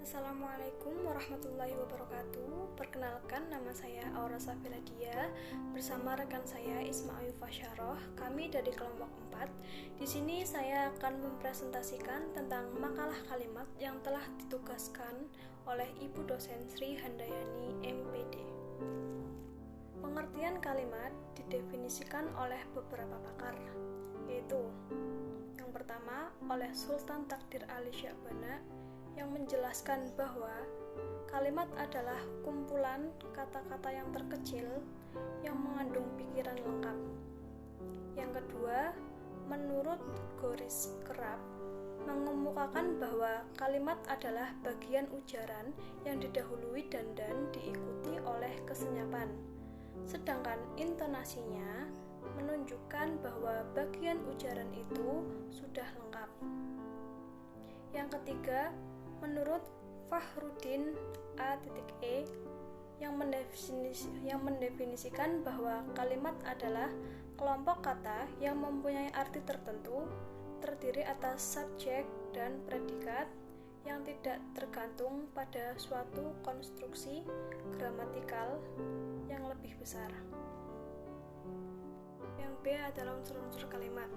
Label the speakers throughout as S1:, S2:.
S1: Assalamualaikum warahmatullahi wabarakatuh. Perkenalkan, nama saya Aura Safiradia bersama rekan saya Isma Ayu Fasyaroh. Kami dari kelompok 4. Di sini saya akan mempresentasikan tentang makalah kalimat yang telah ditugaskan oleh Ibu dosen Sri Handayani MPD. Pengertian kalimat didefinisikan oleh beberapa pakar, yaitu yang pertama oleh Sultan Takdir Ali Sya'bana, yang menjelaskan bahwa kalimat adalah kumpulan kata-kata yang terkecil yang mengandung pikiran lengkap. Yang kedua, menurut Goris Kerap, mengemukakan bahwa kalimat adalah bagian ujaran yang didahului dan diikuti oleh kesenyapan, sedangkan intonasinya menunjukkan bahwa bagian ujaran itu sudah lengkap. Yang ketiga, menurut Fakhruddin A.E. yang mendefinisikan bahwa kalimat adalah kelompok kata yang mempunyai arti tertentu, terdiri atas subjek dan predikat yang tidak tergantung pada suatu konstruksi gramatikal yang lebih besar. Yang B adalah unsur-unsur kalimat,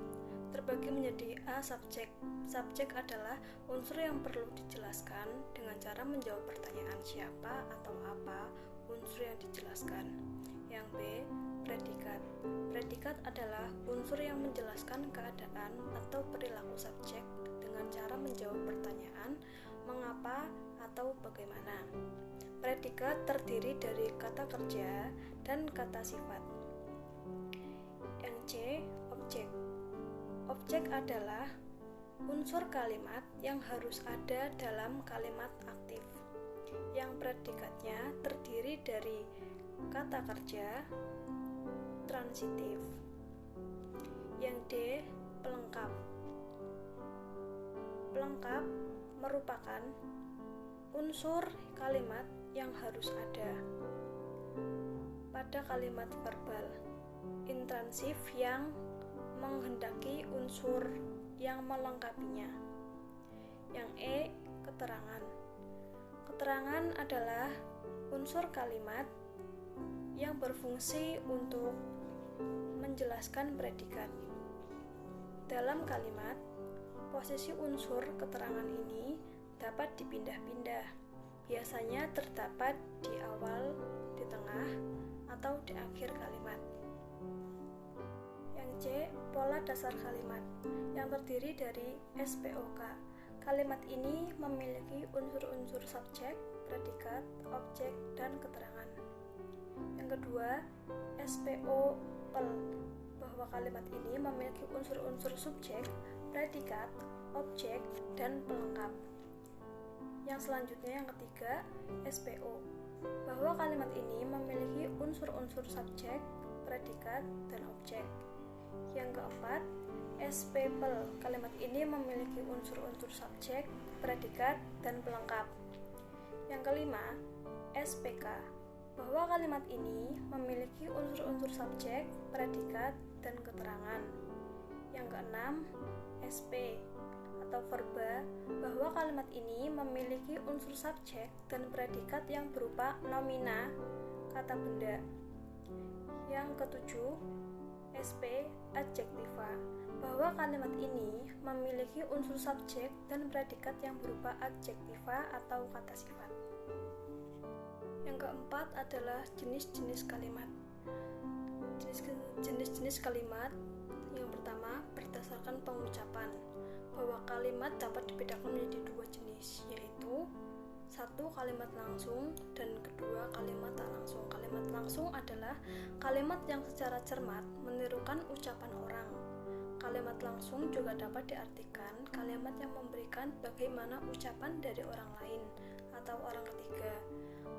S1: terbagi menjadi A. Subjek. Subjek adalah unsur yang perlu dijelaskan dengan cara menjawab pertanyaan siapa atau apa unsur yang dijelaskan. Yang B. Predikat. Predikat adalah unsur yang menjelaskan keadaan atau perilaku subjek dengan cara menjawab pertanyaan mengapa atau bagaimana. Predikat terdiri dari kata kerja dan kata sifat. Yang C. Objek. Objek adalah unsur kalimat yang harus ada dalam kalimat aktif, yang predikatnya terdiri dari kata kerja transitif. Yang D. Pelengkap. Pelengkap merupakan unsur kalimat yang harus ada pada kalimat verbal, intransif yang menghendaki unsur yang melengkapinya. Yang E. Keterangan. Keterangan adalah unsur kalimat yang berfungsi untuk menjelaskan predikat. Dalam kalimat, posisi unsur keterangan ini dapat dipindah-pindah. Biasanya terdapat di awal, di tengah, atau di akhir kalimat. Yang C. Pola dasar kalimat, yang terdiri dari SPOK. Kalimat ini memiliki unsur-unsur subjek, predikat, objek, dan keterangan. Yang kedua, SPOPL, bahwa kalimat ini memiliki unsur-unsur subjek, predikat, objek, dan pelengkap. Yang selanjutnya, yang ketiga, SPO, bahwa kalimat ini memiliki unsur-unsur subjek, predikat, dan objek. Yang keempat, SPPL, kalimat ini memiliki unsur-unsur subjek, predikat, dan pelengkap. Yang kelima, SPK, bahwa kalimat ini memiliki unsur-unsur subjek, predikat, dan keterangan. Yang keenam, SP atau verba, bahwa kalimat ini memiliki unsur subjek dan predikat yang berupa nomina, kata benda. Yang ketujuh, SP adjektiva, bahwa kalimat ini memiliki unsur subjek dan predikat yang berupa adjektiva atau kata sifat. Yang keempat adalah jenis-jenis kalimat. Jenis-jenis kalimat yang pertama berdasarkan pengucapan, bahwa kalimat dapat dibedakan menjadi dua jenis, yaitu satu, kalimat langsung, dan kedua, kalimat tak langsung. Kalimat langsung adalah kalimat yang secara cermat menirukan ucapan orang. Kalimat langsung juga dapat diartikan kalimat yang memberikan bagaimana ucapan dari orang lain atau orang ketiga.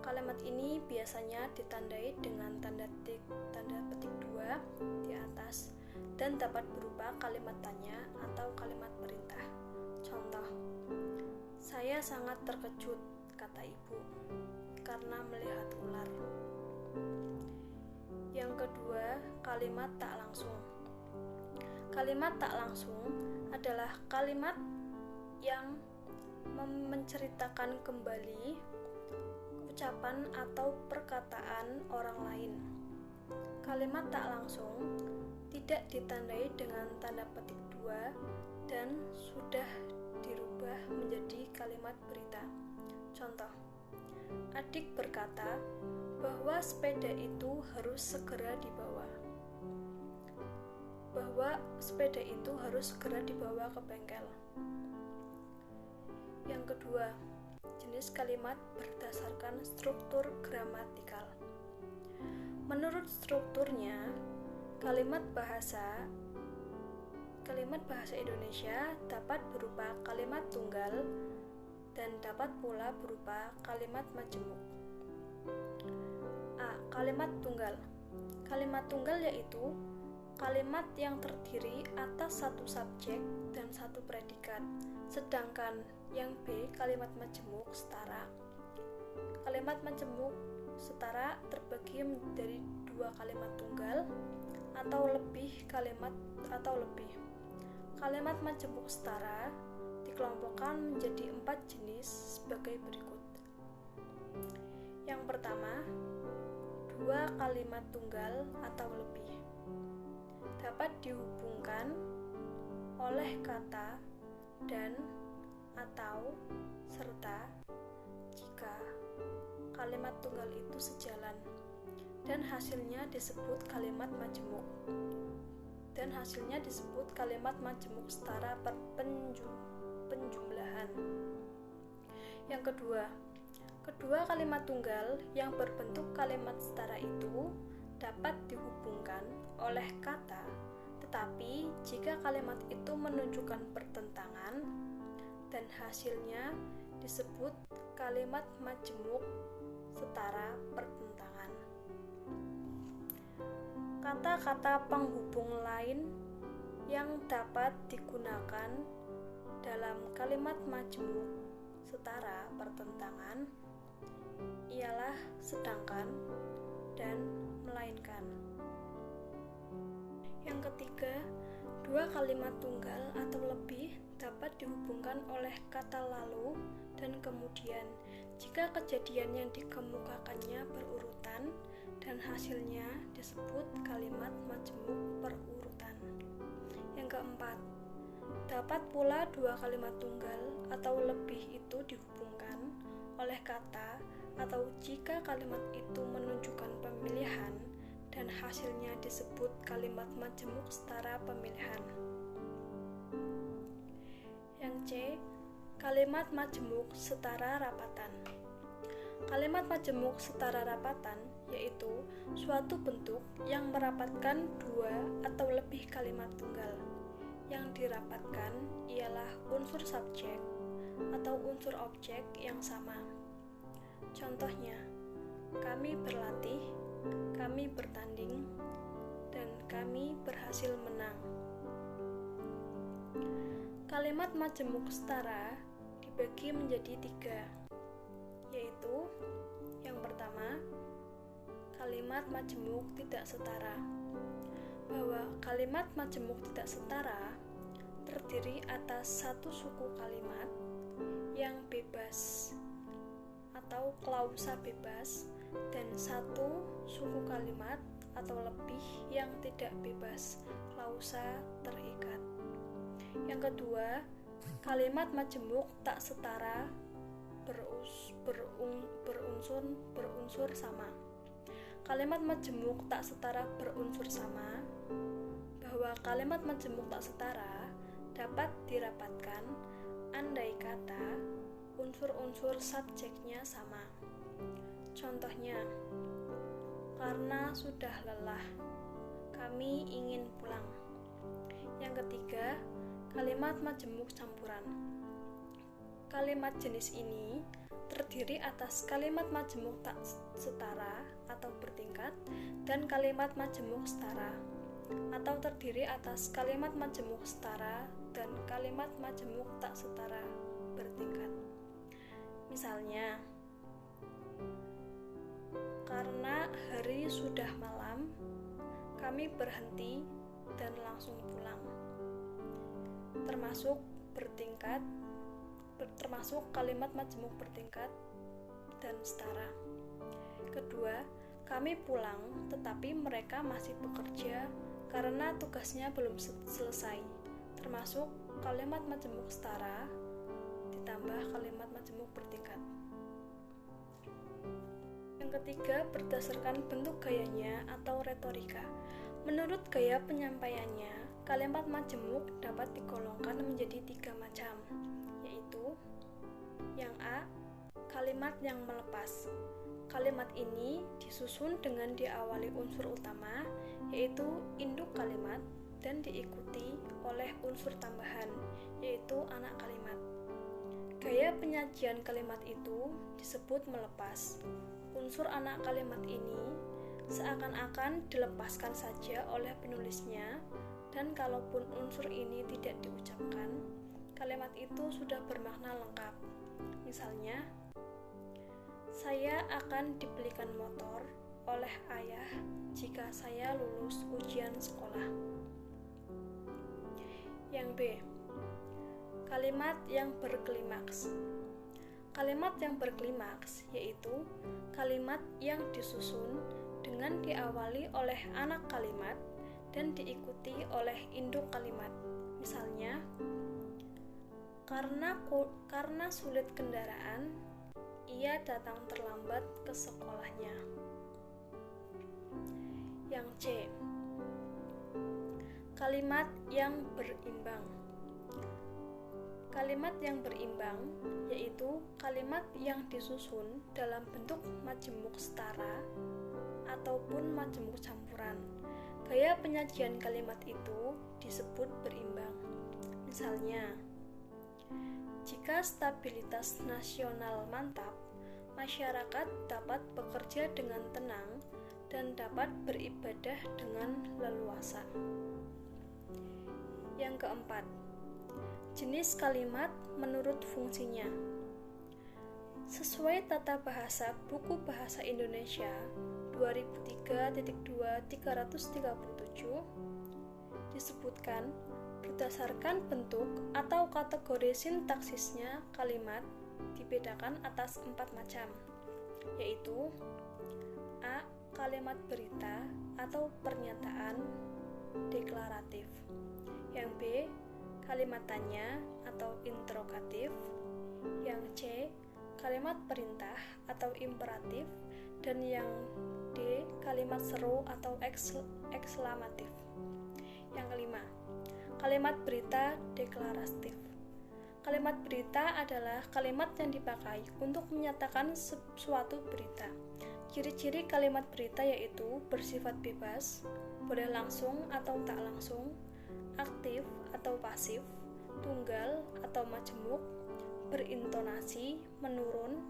S1: Kalimat ini biasanya ditandai dengan tanda petik 2 di atas dan dapat berupa kalimat tanya atau kalimat perintah. Contoh, saya sangat terkejut, kata ibu, karena melihat ular. Yang kedua, kalimat tak langsung. Kalimat tak langsung adalah kalimat yang menceritakan kembali ucapan atau perkataan orang lain. Kalimat tak langsung tidak ditandai dengan tanda petik 2 dan sudah dirubah menjadi kalimat berita. Contoh, adik berkata bahwa sepeda itu harus segera dibawa. Ke bengkel. Yang kedua, jenis kalimat berdasarkan struktur gramatikal. Menurut strukturnya, kalimat bahasa Indonesia dapat berupa kalimat tunggal dan dapat pula berupa kalimat majemuk. A. Kalimat tunggal. Kalimat tunggal yaitu kalimat yang terdiri atas satu subjek dan satu predikat, sedangkan yang B, kalimat majemuk setara. Kalimat majemuk setara terbagi menjadi dua kalimat tunggal atau lebih kalimat atau lebih. Kalimat majemuk setara dikelompokkan menjadi 4 jenis sebagai berikut. Yang pertama, dua kalimat tunggal atau lebih dapat dihubungkan oleh kata dan atau serta jika kalimat tunggal itu sejalan dan hasilnya disebut kalimat majemuk. Setara penjumlahan. Yang kedua kalimat tunggal yang berbentuk kalimat setara itu dapat dihubungkan oleh kata, tetapi jika kalimat itu menunjukkan pertentangan dan hasilnya disebut kalimat majemuk setara pertentangan. Kata-kata penghubung lain yang dapat digunakan dalam kalimat majemuk setara pertentangan ialah sedangkan dan melainkan. Yang ketiga, dua kalimat tunggal atau lebih dapat dihubungkan oleh kata lalu dan kemudian jika kejadian yang dikemukakannya berurutan dan hasilnya disebut kalimat majemuk berurutan. Yang keempat, dapat pula dua kalimat tunggal atau lebih itu dihubungkan oleh kata atau jika kalimat itu menunjukkan pemilihan dan hasilnya disebut kalimat majemuk setara pemilihan. Yang C, kalimat majemuk setara rapatan. Kalimat majemuk setara rapatan yaitu suatu bentuk yang merapatkan dua atau lebih kalimat tunggal. Yang dirapatkan ialah unsur subjek atau unsur objek yang sama. Contohnya, kami berlatih, kami bertanding, dan kami berhasil menang. Kalimat majemuk setara dibagi menjadi 3, yaitu yang pertama, kalimat majemuk tidak setara. Bahwa kalimat majemuk tidak setara terdiri atas satu suku kalimat yang bebas atau klausa bebas dan satu suku kalimat atau lebih yang tidak bebas, klausa terikat. Yang kedua, kalimat majemuk tak setara berunsur sama. Kalimat majemuk tak setara berunsur sama. Bahwa kalimat majemuk tak setara dapat dirapatkan andai kata unsur-unsur subjeknya sama. Contohnya, karena sudah lelah, kami ingin pulang. Yang ketiga, kalimat majemuk campuran. Kalimat jenis ini terdiri atas kalimat majemuk tak setara atau bertingkat dan kalimat majemuk setara, atau terdiri atas kalimat majemuk setara dan kalimat majemuk tak setara bertingkat. Misalnya, karena hari sudah malam, kami berhenti dan langsung pulang. Termasuk bertingkat termasuk kalimat majemuk bertingkat dan setara. Kedua, kami pulang tetapi mereka masih bekerja karena tugasnya belum selesai, termasuk kalimat majemuk setara ditambah kalimat majemuk bertingkat. Yang ketiga, berdasarkan bentuk gayanya atau retorika. Menurut gaya penyampaiannya, kalimat majemuk dapat digolongkan menjadi 3 macam, yaitu yang A, kalimat yang melepas. Kalimat ini disusun dengan diawali unsur utama, yaitu induk kalimat, dan diikuti oleh unsur tambahan, yaitu anak kalimat. Gaya penyajian kalimat itu disebut melepas. Unsur anak kalimat ini seakan-akan dilepaskan saja oleh penulisnya, dan kalaupun unsur ini tidak diucapkan, kalimat itu sudah bermakna lengkap. Misalnya, saya akan dibelikan motor oleh ayah jika saya lulus ujian sekolah. Yang B, kalimat yang berklimaks. Kalimat yang berklimaks yaitu kalimat yang disusun dengan diawali oleh anak kalimat dan diikuti oleh induk kalimat. Misalnya, karena sulit kendaraan, ia datang terlambat ke sekolahnya. Yang C, kalimat yang berimbang. Kalimat yang berimbang yaitu kalimat yang disusun dalam bentuk majemuk setara ataupun majemuk campuran. Gaya penyajian kalimat itu disebut berimbang. Misalnya, jika stabilitas nasional mantap, masyarakat dapat bekerja dengan tenang dan dapat beribadah dengan leluasa. Yang keempat, jenis kalimat menurut fungsinya. Sesuai tata bahasa Buku Bahasa Indonesia 2003.2.337 disebutkan berdasarkan bentuk atau kategori sintaksisnya kalimat dibedakan atas 4 macam, yaitu A, kalimat berita atau pernyataan deklaratif. Yang B, kalimat tanya atau interrogatif. Yang C, kalimat perintah atau imperatif. Dan yang D, kalimat seru atau ekslamatif. Yang kelima, kalimat berita deklaratif. Kalimat berita adalah kalimat yang dipakai untuk menyatakan suatu berita. Ciri-ciri kalimat berita yaitu bersifat bebas, boleh langsung atau tak langsung, aktif atau pasif, tunggal atau majemuk, berintonasi, menurun,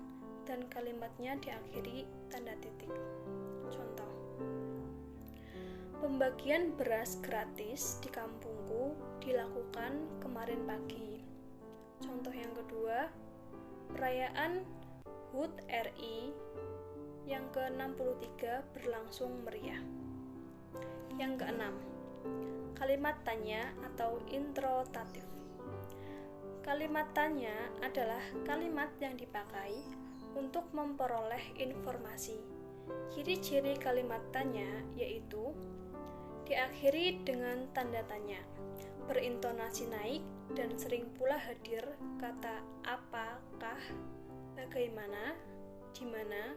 S1: dan kalimatnya diakhiri tanda titik. Contoh, pembagian beras gratis di kampungku dilakukan kemarin pagi. Contoh yang kedua, perayaan HUT RI yang ke-63 berlangsung meriah. Yang keenam, kalimat tanya atau interrogatif. Kalimat tanya adalah kalimat yang dipakai untuk memperoleh informasi. Ciri-ciri kalimat tanya yaitu diakhiri dengan tanda tanya, berintonasi naik, dan sering pula hadir kata apakah, bagaimana, di mana,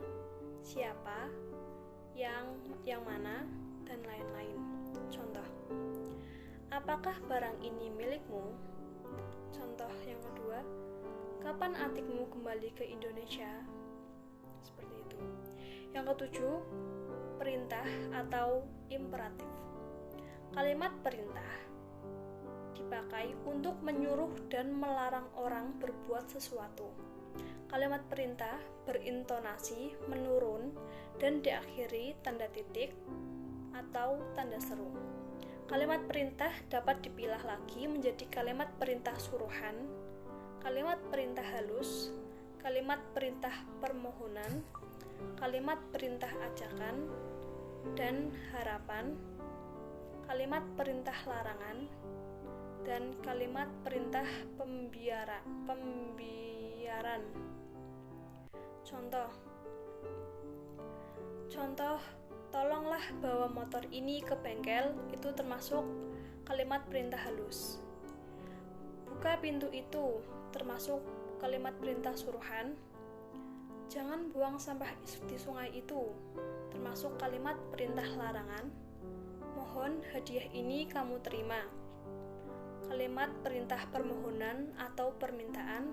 S1: siapa, yang mana, dan lain-lain. Contoh, apakah barang ini milikmu? Contoh yang kedua, kapan adikmu kembali ke Indonesia? Seperti itu. Yang ketujuh, perintah atau imperatif. Kalimat perintah dipakai untuk menyuruh dan melarang orang berbuat sesuatu. Kalimat perintah berintonasi menurun dan diakhiri tanda titik atau tanda seru. Kalimat perintah dapat dipilah lagi menjadi kalimat perintah suruhan, kalimat perintah halus, kalimat perintah permohonan, kalimat perintah ajakan dan harapan, kalimat perintah larangan, dan kalimat perintah pembiaran. Contoh, tolonglah bawa motor ini ke bengkel, itu termasuk kalimat perintah halus. Buka pintu itu, termasuk kalimat perintah suruhan. Jangan buang sampah di sungai itu, termasuk kalimat perintah larangan. Mohon hadiah ini kamu terima. Kalimat perintah permohonan atau permintaan.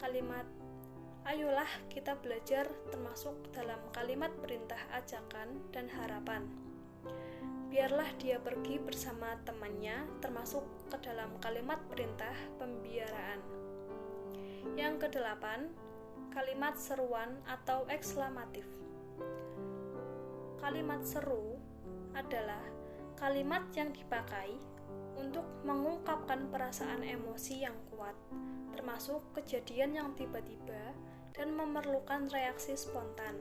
S1: Kalimat ayolah kita belajar termasuk dalam kalimat perintah ajakan dan harapan. Biarlah dia pergi bersama temannya termasuk ke dalam kalimat perintah pembiaraan. Yang kedelapan, kalimat seruan atau ekslamatif. Kalimat seru adalah kalimat yang dipakai untuk mengungkapkan perasaan emosi yang kuat, termasuk kejadian yang tiba-tiba dan memerlukan reaksi spontan.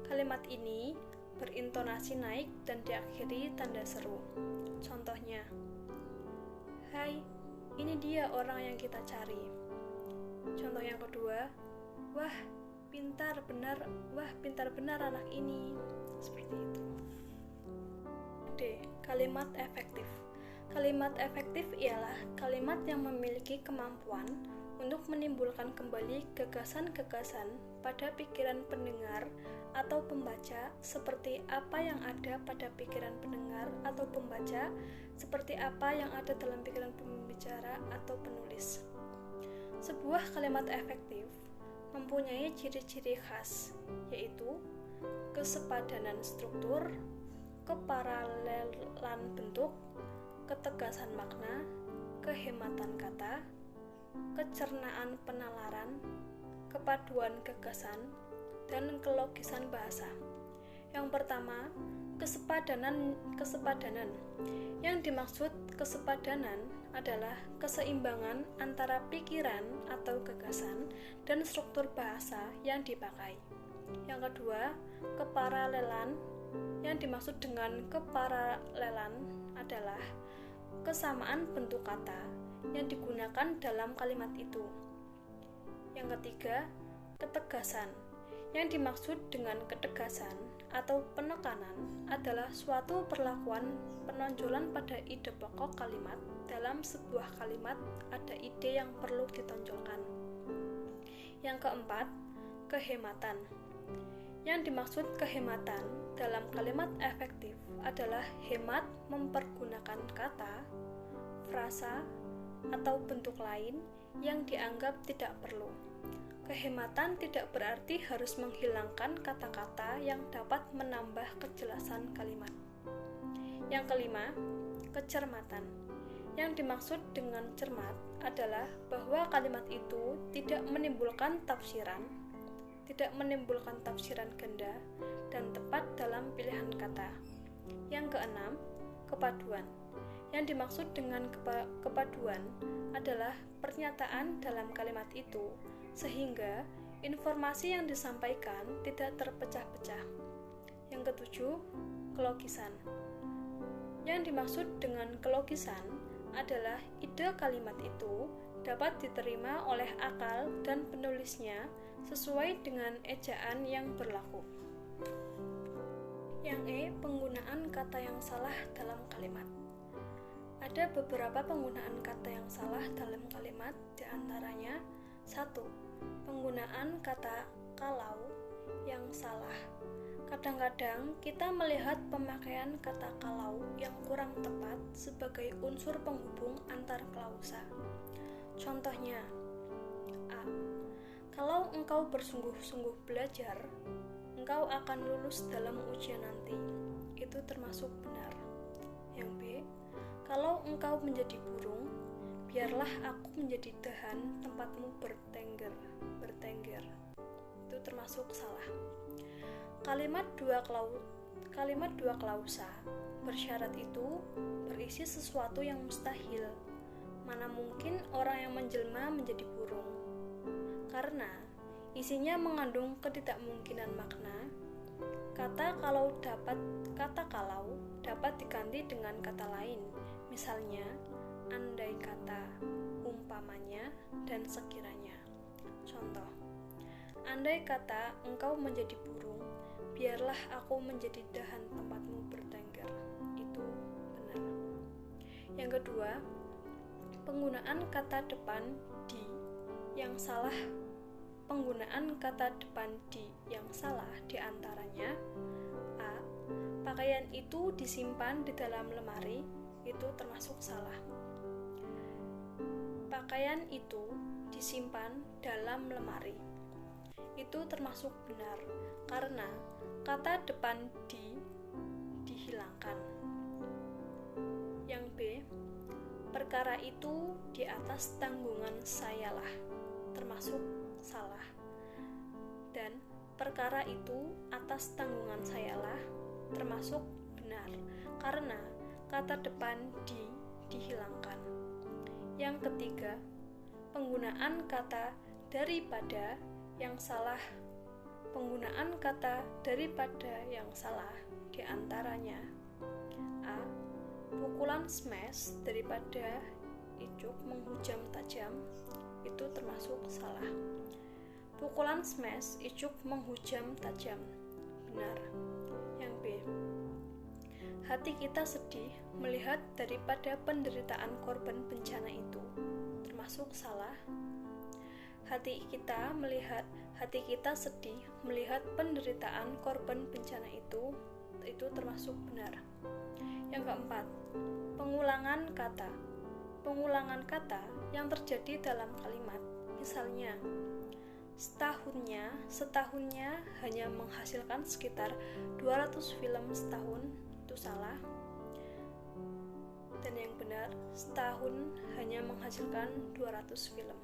S1: Kalimat ini berintonasi naik dan diakhiri tanda seru. Contohnya, hai, ini dia orang yang kita cari. Contoh yang kedua, wah, pintar benar anak ini. Seperti itu. D. Kalimat efektif. Kalimat efektif ialah kalimat yang memiliki kemampuan untuk menimbulkan kembali gagasan-gagasan pada pikiran pendengar atau pembaca seperti apa yang ada pada pikiran pendengar atau pembaca, seperti apa yang ada dalam pikiran pembicara atau penulis. Sebuah kalimat efektif mempunyai ciri-ciri khas, yaitu kesepadanan struktur, keparalelan bentuk, ketegasan makna, kehematan kata, kecernaan penalaran, kepaduan gagasan, dan kelogisan bahasa. Yang pertama, kesepadanan. Yang dimaksud kesepadanan adalah keseimbangan antara pikiran atau gagasan dan struktur bahasa yang dipakai. Yang kedua, keparalelan. Yang dimaksud dengan keparalelan adalah kesamaan bentuk kata yang digunakan dalam kalimat itu. Yang ketiga, ketegasan. Yang dimaksud dengan ketegasan atau penekanan adalah suatu perlakuan penonjolan pada ide pokok kalimat. Dalam sebuah kalimat ada ide yang perlu ditonjolkan. Yang keempat, kehematan. Yang dimaksud kehematan dalam kalimat efektif adalah hemat mempergunakan kata, frasa, atau bentuk lain yang dianggap tidak perlu. Kehematan tidak berarti harus menghilangkan kata-kata yang dapat menambah kejelasan kalimat. Yang kelima, kecermatan. Yang dimaksud dengan cermat adalah bahwa kalimat itu tidak menimbulkan tafsiran ganda, dan tepat dalam pilihan kata. Yang keenam, kepaduan. Yang dimaksud dengan kepaduan adalah pernyataan dalam kalimat itu, sehingga informasi yang disampaikan tidak terpecah-pecah. Yang ketujuh, kelogisan. Yang dimaksud dengan kelogisan adalah ide kalimat itu dapat diterima oleh akal dan penulisnya sesuai dengan ejaan yang berlaku. Yang E, penggunaan kata yang salah dalam kalimat. Ada beberapa penggunaan kata yang salah dalam kalimat, diantaranya 1. Penggunaan kata kalau yang salah. Kadang-kadang kita melihat pemakaian kata kalau yang kurang tepat sebagai unsur penghubung antar klausa. Contohnya, A. Kalau engkau bersungguh-sungguh belajar, engkau akan lulus dalam ujian nanti. Itu termasuk benar. Yang B. Kalau engkau menjadi burung, biarlah aku menjadi dahan tempatmu bertengger. Itu termasuk salah. Kalimat dua klausa bersyarat itu berisi sesuatu yang mustahil. Mana mungkin orang yang menjelma menjadi burung? Karena isinya mengandung ketidakmungkinan makna. Kata kalau dapat diganti dengan kata lain. Misalnya, andai kata, umpamanya, dan sekiranya. Contoh, andai kata engkau menjadi burung, biarlah aku menjadi dahan tempatmu bertengger. Itu benar. Yang kedua, penggunaan kata depan di yang salah. Penggunaan kata depan di yang salah diantaranya: A. Pakaian itu disimpan di dalam lemari, itu termasuk salah. Pakaian itu disimpan dalam lemari, itu termasuk benar, karena kata depan di dihilangkan. Yang B, perkara itu di atas tanggungan sayalah, termasuk salah. Dan perkara itu atas tanggungan sayalah, termasuk benar, karena kata depan di dihilangkan. Yang ketiga, penggunaan kata daripada yang salah. Penggunaan kata daripada yang salah diantaranya: A. Pukulan smash daripada icuk menghujam tajam, itu termasuk salah. Pukulan smash icuk menghujam tajam, benar. Yang B, hati kita sedih melihat daripada penderitaan korban bencana itu, termasuk salah. Hati kita sedih melihat penderitaan korban bencana itu termasuk benar. Yang keempat, pengulangan kata. Pengulangan kata yang terjadi dalam kalimat, misalnya setahunnya hanya menghasilkan sekitar 200 film setahun, itu salah. Dan yang benar, setahun hanya menghasilkan 200 film.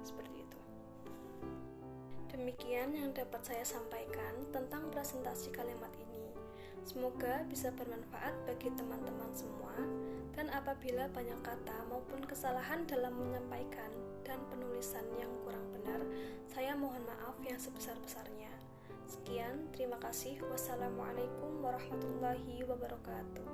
S1: Seperti itu. Demikian yang dapat saya sampaikan tentang presentasi kalimat ini. Semoga bisa bermanfaat bagi teman-teman semua, dan apabila banyak kata maupun kesalahan dalam menyampaikan dan penulisan yang kurang benar, saya mohon maaf yang sebesar-besarnya. Sekian, terima kasih. Wassalamualaikum warahmatullahi wabarakatuh.